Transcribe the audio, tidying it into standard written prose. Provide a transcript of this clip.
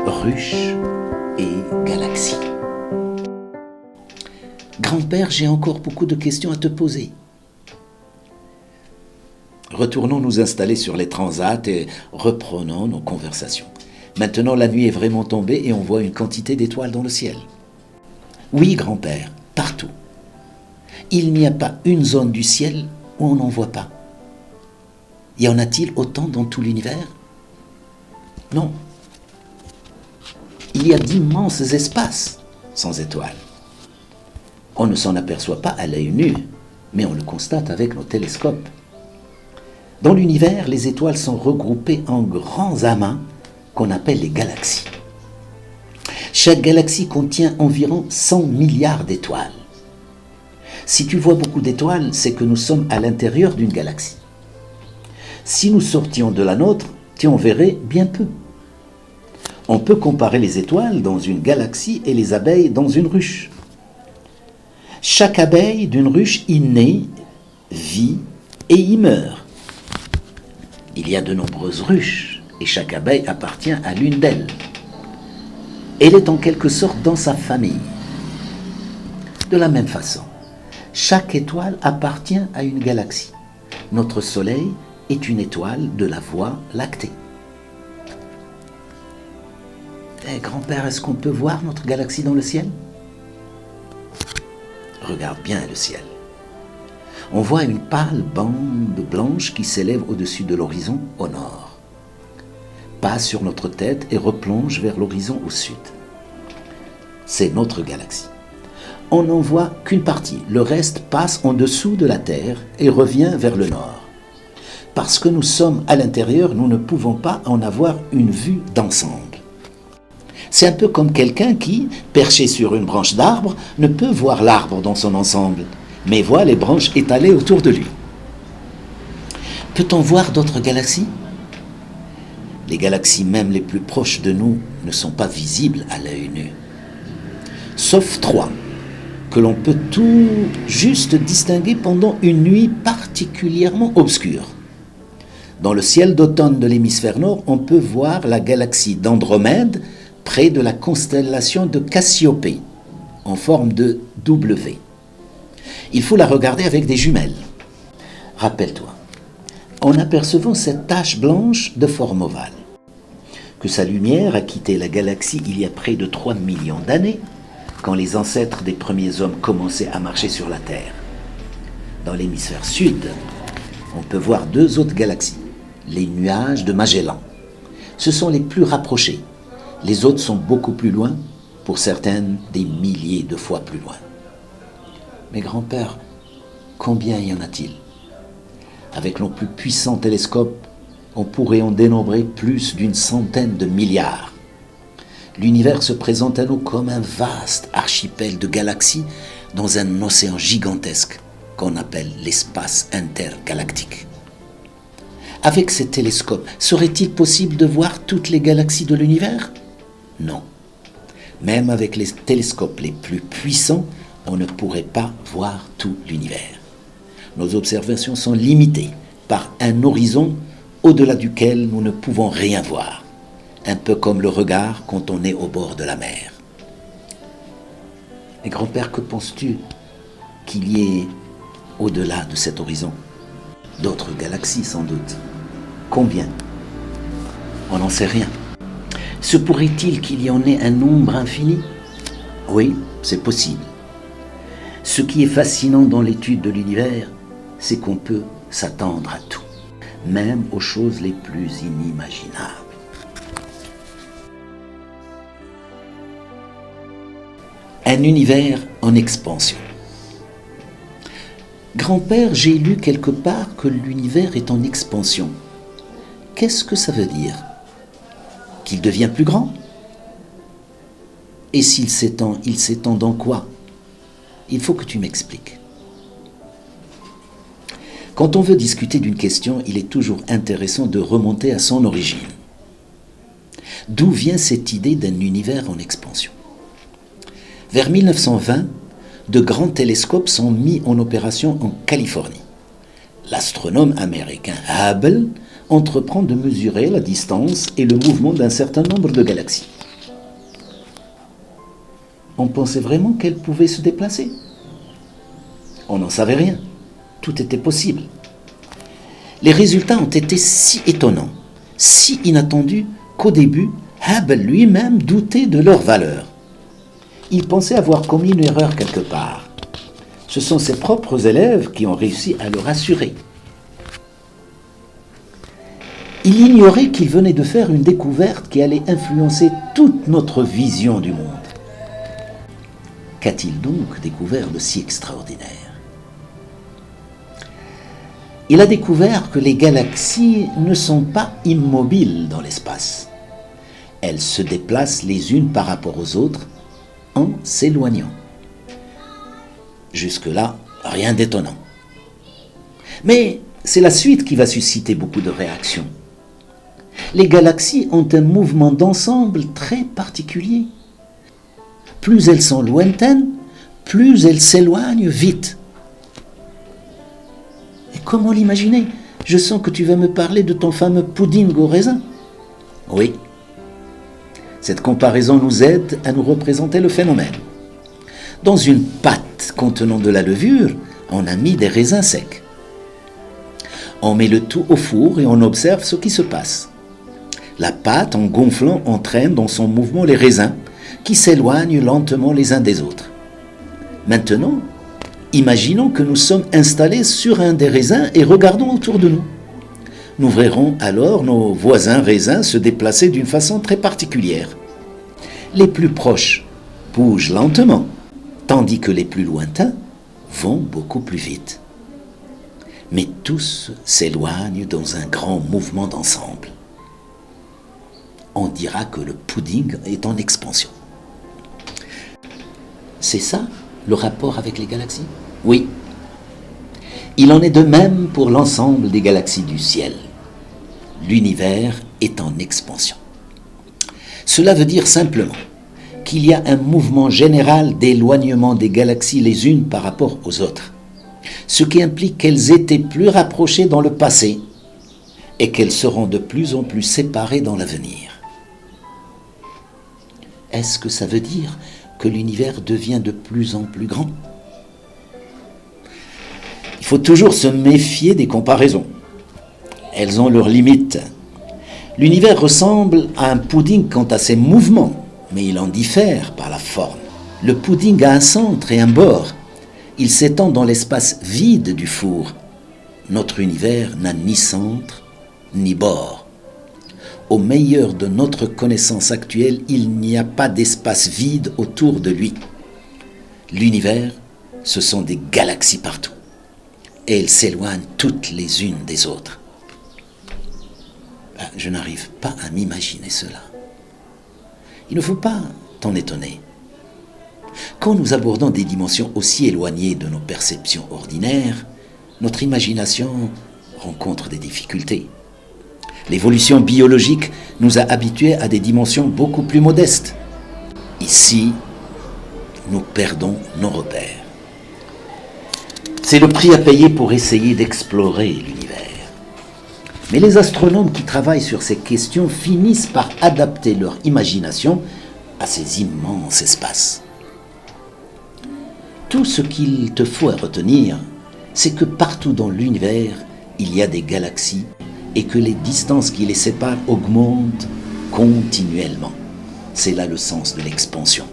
Ruches et galaxies. Grand-père, j'ai encore beaucoup de questions à te poser. Retournons nous installer sur les transats et reprenons nos conversations. Maintenant, la nuit est vraiment tombée et on voit une quantité d'étoiles dans le ciel. Oui, grand-père, partout. Il n'y a pas une zone du ciel où on n'en voit pas. Y en a-t-il autant dans tout l'univers? Non. Il y a d'immenses espaces sans étoiles. On ne s'en aperçoit pas à l'œil nu, mais on le constate avec nos télescopes. Dans l'univers, les étoiles sont regroupées en grands amas qu'on appelle les galaxies. Chaque galaxie contient environ 100 milliards d'étoiles. Si tu vois beaucoup d'étoiles, c'est que nous sommes à l'intérieur d'une galaxie. Si nous sortions de la nôtre, tu en verrais bien peu. On peut comparer les étoiles dans une galaxie et les abeilles dans une ruche. Chaque abeille d'une ruche y naît, vit et y meurt. Il y a de nombreuses ruches et chaque abeille appartient à l'une d'elles. Elle est en quelque sorte dans sa famille. De la même façon, chaque étoile appartient à une galaxie. Notre Soleil est une étoile de la Voie lactée. Grand-père, est-ce qu'on peut voir notre galaxie dans le ciel? Regarde bien le ciel. On voit une pâle bande blanche qui s'élève au-dessus de l'horizon au nord, passe sur notre tête et replonge vers l'horizon au sud. C'est notre galaxie. On n'en voit qu'une partie, le reste passe en dessous de la Terre et revient vers le nord. Parce que nous sommes à l'intérieur, nous ne pouvons pas en avoir une vue d'ensemble. C'est un peu comme quelqu'un qui, perché sur une branche d'arbre, ne peut voir l'arbre dans son ensemble, mais voit les branches étalées autour de lui. Peut-on voir d'autres galaxies? Les galaxies même les plus proches de nous ne sont pas visibles à l'œil nu. Sauf 3, que l'on peut tout juste distinguer pendant une nuit particulièrement obscure. Dans le ciel d'automne de l'hémisphère nord, on peut voir la galaxie d'Andromède près de la constellation de Cassiopée, en forme de W. Il faut la regarder avec des jumelles. Rappelle-toi, en apercevant cette tache blanche de forme ovale, que sa lumière a quitté la galaxie il y a près de 3 millions d'années, quand les ancêtres des premiers hommes commençaient à marcher sur la Terre. Dans l'hémisphère sud, on peut voir 2 autres galaxies, les nuages de Magellan. Ce sont les plus rapprochés. Les autres sont beaucoup plus loin, pour certaines des milliers de fois plus loin. Mais grand-père, combien y en a-t-il? Avec nos plus puissants télescopes, on pourrait en dénombrer plus d'une centaine de milliards. L'univers se présente à nous comme un vaste archipel de galaxies dans un océan gigantesque qu'on appelle l'espace intergalactique. Avec ces télescopes, serait-il possible de voir toutes les galaxies de l'univers? Non. Même avec les télescopes les plus puissants, on ne pourrait pas voir tout l'univers. Nos observations sont limitées par un horizon au-delà duquel nous ne pouvons rien voir, un peu comme le regard quand on est au bord de la mer. Et grand-père, que penses-tu qu'il y ait au-delà de cet horizon? D'autres galaxies sans doute. Combien? On n'en sait rien. Se pourrait-il qu'il y en ait un nombre infini? Oui, c'est possible. Ce qui est fascinant dans l'étude de l'univers, c'est qu'on peut s'attendre à tout, même aux choses les plus inimaginables. Un univers en expansion. Grand-père, j'ai lu quelque part que l'univers est en expansion. Qu'est-ce que ça veut dire? Qu'il devient plus grand? Et s'il s'étend, il s'étend dans quoi? Il faut que tu m'expliques. Quand on veut discuter d'une question, il est toujours intéressant de remonter à son origine. D'où vient cette idée d'un univers en expansion? Vers 1920, de grands télescopes sont mis en opération en Californie. l'astronome américain Hubble entreprend de mesurer la distance et le mouvement d'un certain nombre de galaxies. On pensait vraiment qu'elles pouvaient se déplacer. On n'en savait rien. Tout était possible. Les résultats ont été si étonnants, si inattendus, qu'au début, Hubble lui-même doutait de leur valeur. Il pensait avoir commis une erreur quelque part. Ce sont ses propres élèves qui ont réussi à le rassurer. Il ignorait qu'il venait de faire une découverte qui allait influencer toute notre vision du monde. Qu'a-t-il donc découvert de si extraordinaire ? Il a découvert que les galaxies ne sont pas immobiles dans l'espace. Elles se déplacent les unes par rapport aux autres en s'éloignant. Jusque-là, rien d'étonnant. Mais c'est la suite qui va susciter beaucoup de réactions. Les galaxies ont un mouvement d'ensemble très particulier. Plus elles sont lointaines, plus elles s'éloignent vite. Et comment l'imaginer ? Je sens que tu vas me parler de ton fameux pudding au raisin. Oui. Cette comparaison nous aide à nous représenter le phénomène. Dans une pâte contenant de la levure, on a mis des raisins secs. On met le tout au four et on observe ce qui se passe. La pâte, en gonflant, entraîne dans son mouvement les raisins qui s'éloignent lentement les uns des autres. Maintenant, imaginons que nous sommes installés sur un des raisins et regardons autour de nous. Nous verrons alors nos voisins raisins se déplacer d'une façon très particulière. Les plus proches bougent lentement, tandis que les plus lointains vont beaucoup plus vite. Mais tous s'éloignent dans un grand mouvement d'ensemble. On dira que le pudding est en expansion. C'est ça, le rapport avec les galaxies ? Oui. Il en est de même pour l'ensemble des galaxies du ciel. L'univers est en expansion. Cela veut dire simplement qu'il y a un mouvement général d'éloignement des galaxies les unes par rapport aux autres, ce qui implique qu'elles étaient plus rapprochées dans le passé et qu'elles seront de plus en plus séparées dans l'avenir. Est-ce que ça veut dire que l'univers devient de plus en plus grand ? Il faut toujours se méfier des comparaisons. Elles ont leurs limites. L'univers ressemble à un pudding quant à ses mouvements, mais il en diffère par la forme. Le pudding a un centre et un bord. Il s'étend dans l'espace vide du four. Notre univers n'a ni centre, ni bord. Au meilleur de notre connaissance actuelle, il n'y a pas d'espace vide autour de lui. L'univers, ce sont des galaxies partout. Et elles s'éloignent toutes les unes des autres. Je n'arrive pas à m'imaginer cela. Il ne faut pas t'en étonner. Quand nous abordons des dimensions aussi éloignées de nos perceptions ordinaires, notre imagination rencontre des difficultés. L'évolution biologique nous a habitués à des dimensions beaucoup plus modestes. Ici, nous perdons nos repères. C'est le prix à payer pour essayer d'explorer l'univers. Mais les astronomes qui travaillent sur ces questions finissent par adapter leur imagination à ces immenses espaces. Tout ce qu'il te faut retenir, c'est que partout dans l'univers, il y a des galaxies et que les distances qui les séparent augmentent continuellement. C'est là le sens de l'expansion.